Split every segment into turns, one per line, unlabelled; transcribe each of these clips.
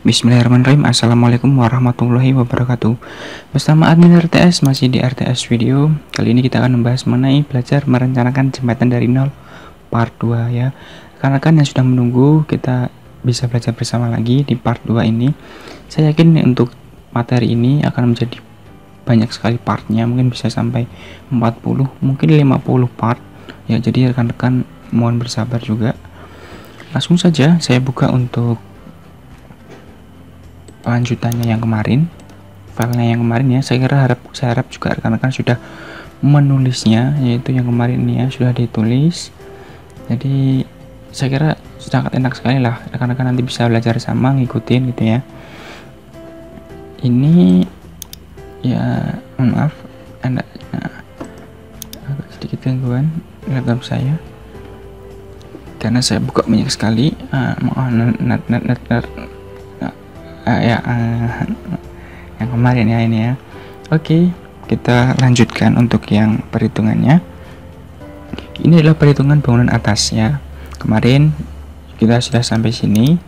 Bismillahirrahmanirrahim. Assalamualaikum warahmatullahi wabarakatuh. Bersama admin RTS masih di RTS Video. Kali ini kita akan membahas mengenai belajar merencanakan jembatan dari nol part 2 ya. Karena kan yang sudah menunggu, kita bisa belajar bersama lagi di part 2 ini. Saya yakin untuk materi ini akan menjadi banyak sekali partnya, mungkin bisa sampai 40, mungkin 50 part ya. Jadi rekan-rekan mohon bersabar juga. Langsung saja saya buka untuk lanjutannya yang kemarin, filenya yang kemarin ya. Saya harap juga rekan-rekan sudah menulisnya, yaitu yang kemarin ini ya sudah ditulis. Jadi saya kira sangat enak sekali lah, rekan-rekan nanti bisa belajar sama, ngikutin gitu ya. Ini ya maaf agak sedikit gangguan laptop saya karena saya buka banyak sekali. Yang kemarin ya ini ya. Oke, kita lanjutkan untuk yang perhitungannya. Ini adalah perhitungan bangunan atas ya. Kemarin kita sudah sampai sini.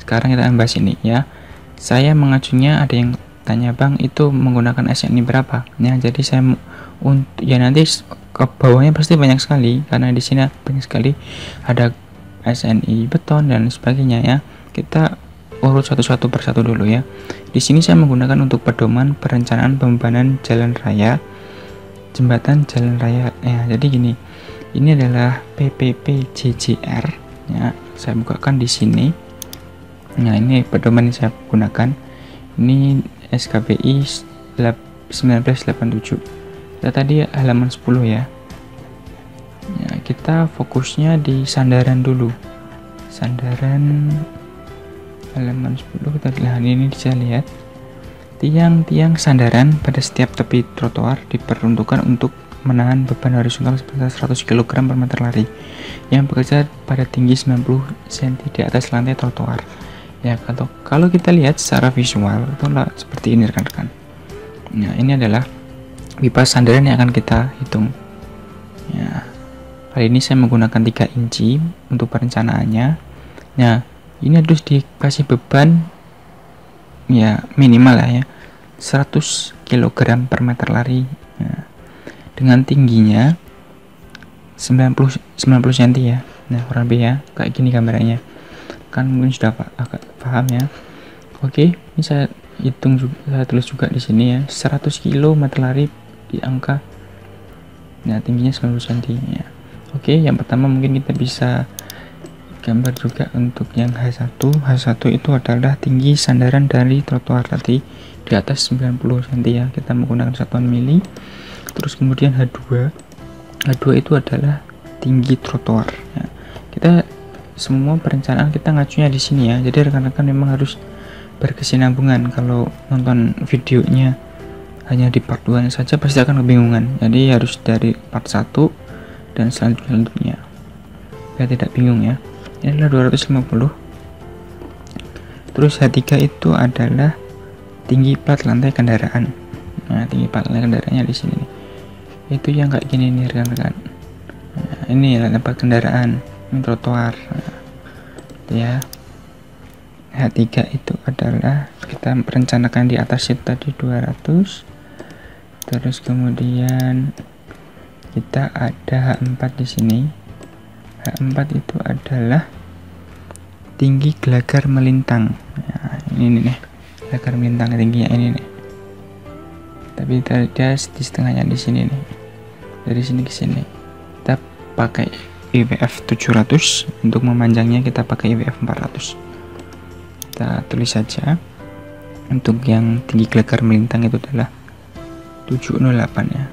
Sekarang kita bahas ini ya. Saya mengacunya, ada yang tanya, Bang, itu menggunakan SNI berapa? Ya, jadi saya untuk ya nanti ke bawahnya pasti banyak sekali, karena di sini banyak sekali ada SNI beton dan sebagainya ya. Kita urut satu-satu persatu dulu ya. Di sini saya menggunakan untuk pedoman perencanaan pembebanan jalan raya, jembatan jalan raya ya. Jadi gini, ini adalah PPPJJR ya. Saya bukakan di sini. Nah, ini pedoman yang saya gunakan. Ini SKBI 1987. Kita tadi halaman 10 ya. Ya, kita fokusnya di sandaran dulu. Sandaran halaman 10 kita lihat, ini bisa lihat tiang-tiang sandaran pada setiap tepi trotoar diperuntukkan untuk menahan beban horizontal sebesar 100 kg per meter lari yang bekerja pada tinggi 90 cm di atas lantai trotoar ya. Kalau kita lihat secara visual itu seperti ini rekan-rekan. Nah, ini adalah pipa sandaran yang akan kita hitung ya. Kali ini saya menggunakan 3 inci untuk perencanaannya. Nah, ini harus dikasih beban ya minimal lah ya 100 kg per meter lari ya, dengan tingginya 90 cm ya. Nah, kurang lebih ya kayak gini gambarannya kan, mungkin sudah agak paham ya. Oke, ini saya hitung juga, saya tulis juga di sini ya, 100 km meter lari di angka, nah tingginya 90 cm ya. Oke, yang pertama mungkin kita bisa gambar juga untuk yang H1. H1 itu adalah tinggi sandaran dari trotoar tadi di atas 90 cm ya. Kita menggunakan satuan mili. Terus kemudian H2. H2 itu adalah tinggi trotoar ya. Kita semua perencanaan kita ngacunya di sini ya. Jadi rekan-rekan memang harus berkesinambungan. Kalau nonton videonya hanya di part 2 saja pasti akan kebingungan. Jadi harus dari part 1 dan selanjutnya biar tidak bingung ya. Ini adalah 250. Terus H3 itu adalah tinggi plat lantai kendaraan. Nah, tinggi plat lantai kendaraannya di sini nih. Itu yang kayak gini nih rekan-rekan. Nah, ini tempat kendaraan, ini trotoar. Nah, ya. H3 itu adalah kita merencanakan di atas itu tadi 200. Terus kemudian kita ada H4 di sini. H4 itu adalah tinggi gelagar melintang. Nah, ini nih, gelagar melintang tingginya ini nih. Tapi dia di setengahnya di sini nih. Dari sini ke sini. Kita pakai IWF 700, untuk memanjangnya kita pakai IWF 400. Kita tulis saja. Untuk yang tinggi gelagar melintang itu adalah 708 ya.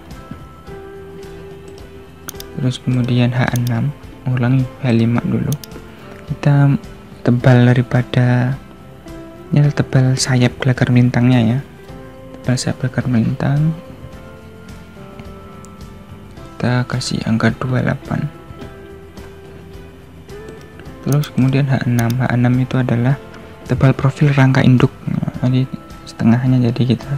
Terus kemudian H6, ulangi H5 dulu. Kita tebal daripada ini adalah tebal sayap gelagar melintangnya ya. Tebal sayap gelagar melintang kita kasih angka 28. Terus kemudian H6 itu adalah tebal profil rangka induk. Nah, ini setengahnya, jadi kita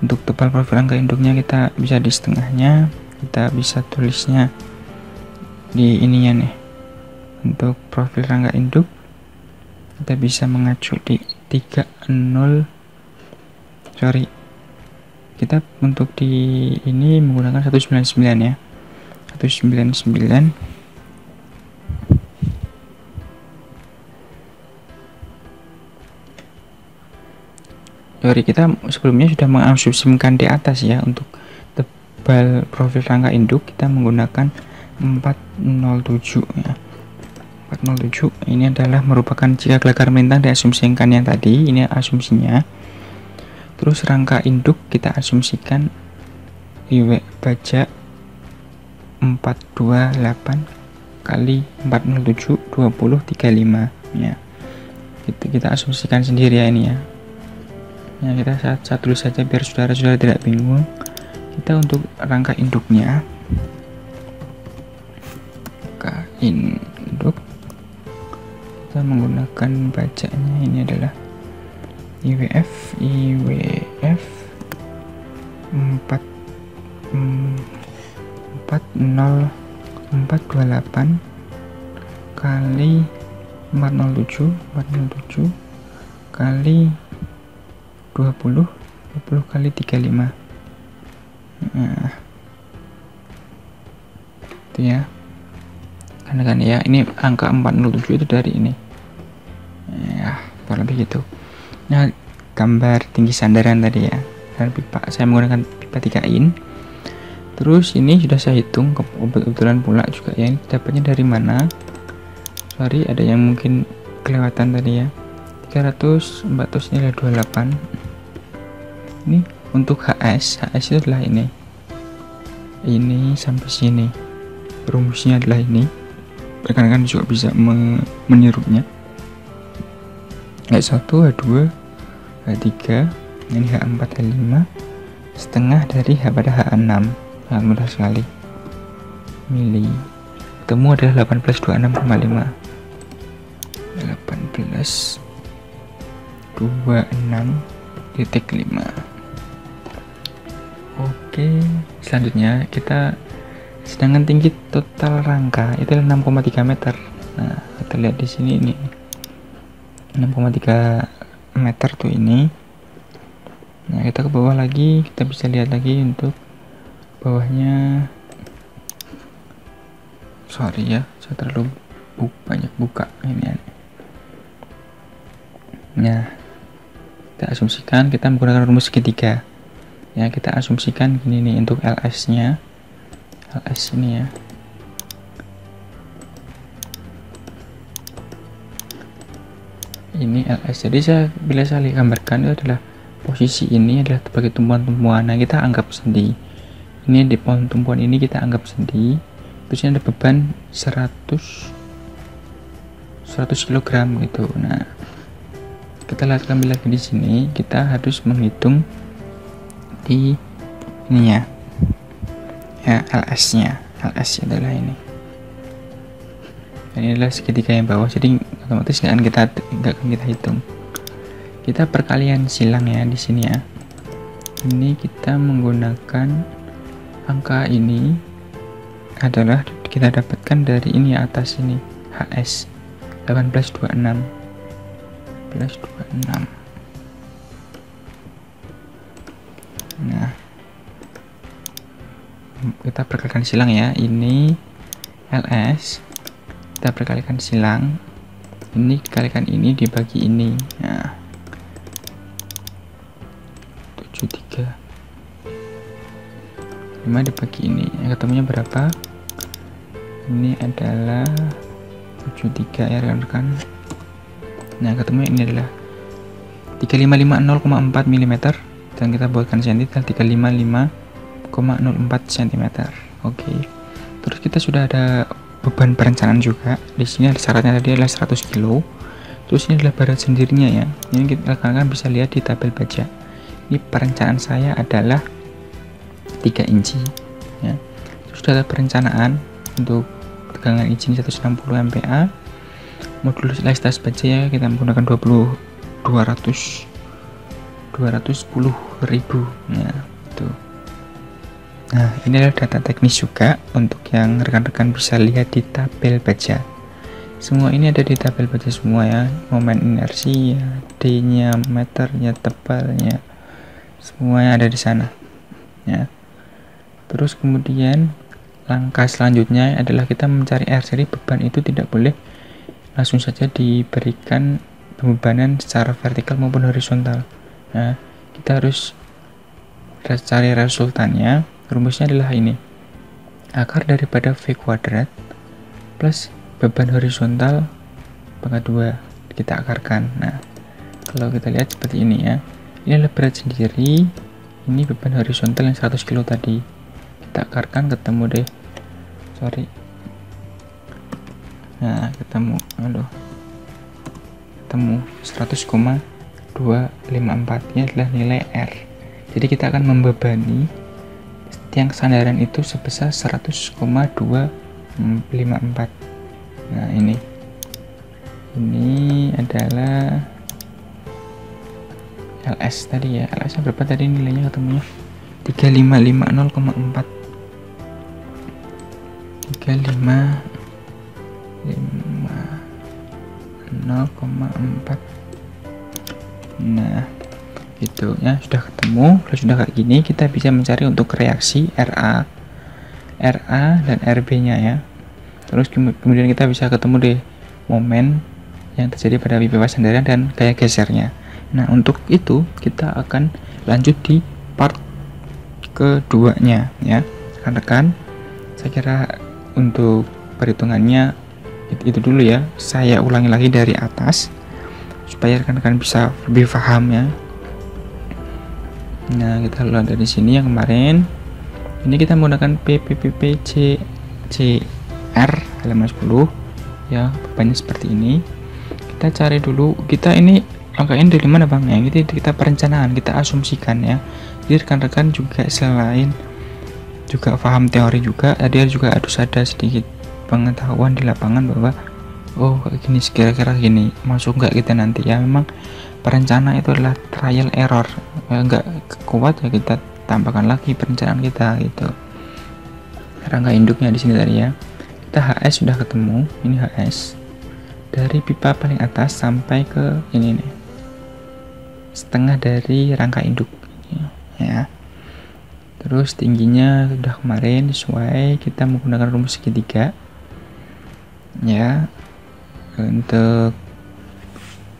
untuk tebal profil rangka induknya kita bisa di setengahnya, kita bisa tulisnya di ininya nih. Untuk profil rangka induk kita bisa mengacu di 30 sorry, kita untuk di ini menggunakan 199 ya, 199. Sorry, kita sebelumnya sudah mengasumsikan di atas ya. Untuk tebal profil rangka induk kita menggunakan 407 ya. 407 ini adalah merupakan jika gelagar melintang diasumsikan yang tadi, ini asumsinya. Terus rangka induk kita asumsikan IW baja 428 kali 407 20 35 ya. Kita asumsikan sendiri ya ini ya. Ya, kita saat dulu saja biar saudara-saudara tidak bingung. Kita untuk rangka induknya, rangka induk kita menggunakan bacanya ini adalah IWF 40428 kali 407 kali 20 kali 35. Nah, itu ya. Karena kan ya ini angka 407 itu dari ini. Ya, kurang lebih gitu. Nah, gambar tinggi sandaran tadi ya. Dan pipa saya menggunakan pipa 3 in. Terus ini sudah saya hitung kebetulan pula juga ya. Ini dapatnya dari mana? Sorry, ada yang mungkin kelewatan tadi ya. 300 400 ini adalah 28. Ini untuk HS itu adalah ini sampai sini. Rumusnya adalah ini. Rekan-rekan juga bisa menirunya. H1 H2 H3 ini H4 H5 setengah dari H pada H6. Sangat mudah sekali. Mili ketemu adalah 1826,5. 1826,5. Oke, selanjutnya kita sedangkan tinggi total rangka itu 6,3 meter. Nah, kita lihat di sini ini 6,3 meter tuh ini. Nah, kita ke bawah lagi, kita bisa lihat lagi untuk bawahnya. Sorry ya, saya terlalu banyak buka ini. Nah, kita asumsikan kita menggunakan rumus segitiga. Ya, kita asumsikan gini nih untuk LS-nya. LS ini ya. Ini LS. Jadi bila saya gambarkan itu adalah posisi ini adalah sebagai tumpuan-tumpuan. Nah, kita anggap sendi. Ini di pohon tumpuan ini kita anggap sendi. Terus ada beban 100 kg gitu. Nah, kita lihat kembali lagi di sini, kita harus menghitung di ini ya. Ya, LS-nya. LS adalah ini. Ini adalah segitiga yang bawah, jadi otomatis nggak akan kita hitung. Kita perkalian silang ya di sini ya. Ini kita menggunakan angka ini adalah kita dapatkan dari ini atas ini HS 1826. Nah, kita perkalikan silang ya. Ini LS kita perkalikan silang, ini dikalikan ini dibagi ini. Nah, 73 5 dibagi ini, yang ketemunya berapa? Ini adalah 73 ya rekan-rekan. Nah, ketemunya ini adalah 3550,4 mm dan kita buatkan cm 355,04 cm. Oke. Terus kita sudah ada beban perencanaan juga. Di sini ada syaratnya tadi adalah 100 kg. Terus ini adalah berat sendirinya ya. Ini kita rekan-rekan bisa lihat di tabel baja. Ini perencanaan saya adalah 3 inci ya. Terus sudah ada perencanaan untuk tegangan inci 160 MPa. Modul lesitas baja ya, kita menggunakan 210.000 ya, tuh. Nah, ini adalah data teknis juga untuk yang rekan-rekan bisa lihat di tabel baja. Semua ini ada di tabel baca semua ya, momen inersi ya, D-nya, meternya, tebalnya, semuanya ada di sana ya. Terus kemudian langkah selanjutnya adalah kita mencari R. Jadi beban itu tidak boleh langsung saja diberikan pembebanan secara vertikal maupun horizontal. Nah, kita harus cari resultannya. Rumusnya adalah ini: akar daripada V kuadrat plus beban horizontal pangkat 2 kita akarkan. Nah, kalau kita lihat seperti ini ya, ini adalah berat sendiri, ini beban horizontal yang 100 kilo tadi, kita akarkan, ketemu deh, nah ketemu 100,254, ini adalah nilai R. Jadi kita akan membebani tiang sandaran itu sebesar 100,254. Nah, ini adalah LS tadi ya. LS nya berapa tadi nilainya ketemunya? 3550,4. 3550,4. Nah, gitu ya, sudah ketemu. Kalau sudah kayak gini, kita bisa mencari untuk reaksi RA dan RB nya ya. Terus kemudian kita bisa ketemu deh momen yang terjadi pada pipa sandaran dan gaya gesernya. Nah, untuk itu kita akan lanjut di part keduanya ya rekan-rekan. Saya kira untuk perhitungannya itu dulu ya, saya ulangi lagi dari atas supaya rekan-rekan bisa lebih paham ya. Nah, kita lihat dari sini yang kemarin ini kita menggunakan PPPCR halaman 10 ya, bebannya seperti ini. Kita cari dulu, kita ini angka ini dari mana bang ya, kita perencanaan, kita asumsikan ya. Jadi rekan-rekan juga selain juga paham teori juga, dia juga harus ada sedikit pengetahuan di lapangan bahwa oh kayak gini, kira-kira gini masuk nggak kita nanti ya. Memang perencanaan itu adalah trial error ya, nggak kuat ya kita tambahkan lagi perencanaan kita gitu. Rangka induknya di sini tadi ya, kita HS sudah ketemu, ini HS dari pipa paling atas sampai ke ini nih, setengah dari rangka induk ya. Terus tingginya sudah kemarin sesuai, kita menggunakan rumus segitiga ya. Untuk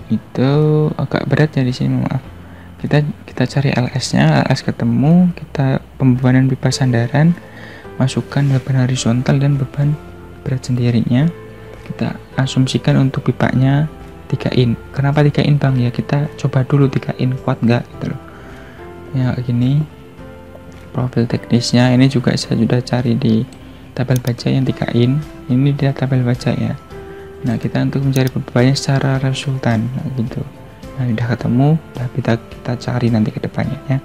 itu agak berat ya di sini, maaf. Kita cari LS-nya, LS ketemu, kita pembebanan pipa sandaran, masukkan beban horizontal dan beban berat sendirinya. Kita asumsikan untuk pipanya 3 in. Kenapa 3 in bang? Ya kita coba dulu 3 in kuat nggak gitu loh. Ya gini. Profil teknisnya ini juga saya sudah cari di tabel baca yang 3 in. Ini dia tabel baca ya. Nah, kita untuk mencari bebannya secara resultan gitu. Nah, udah ketemu, udah kita cari nanti ke depannya ya.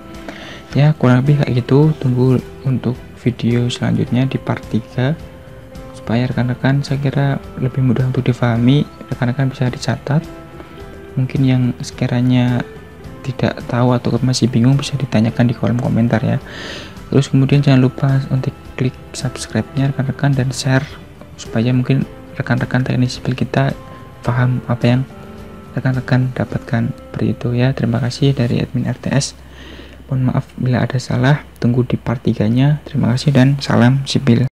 Ya, kurang lebih kayak gitu. Tunggu untuk video selanjutnya di part 3 supaya rekan-rekan saya kira lebih mudah untuk difahami. Rekan-rekan bisa dicatat. Mungkin yang sekiranya tidak tahu atau masih bingung bisa ditanyakan di kolom komentar ya. Terus kemudian jangan lupa untuk klik subscribe-nya rekan-rekan dan share supaya mungkin rekan-rekan teknik sipil kita paham apa yang rekan-rekan dapatkan. Seperti itu ya. Terima kasih dari admin RTS. Mohon maaf bila ada salah. Tunggu di part 3-nya. Terima kasih dan salam sipil.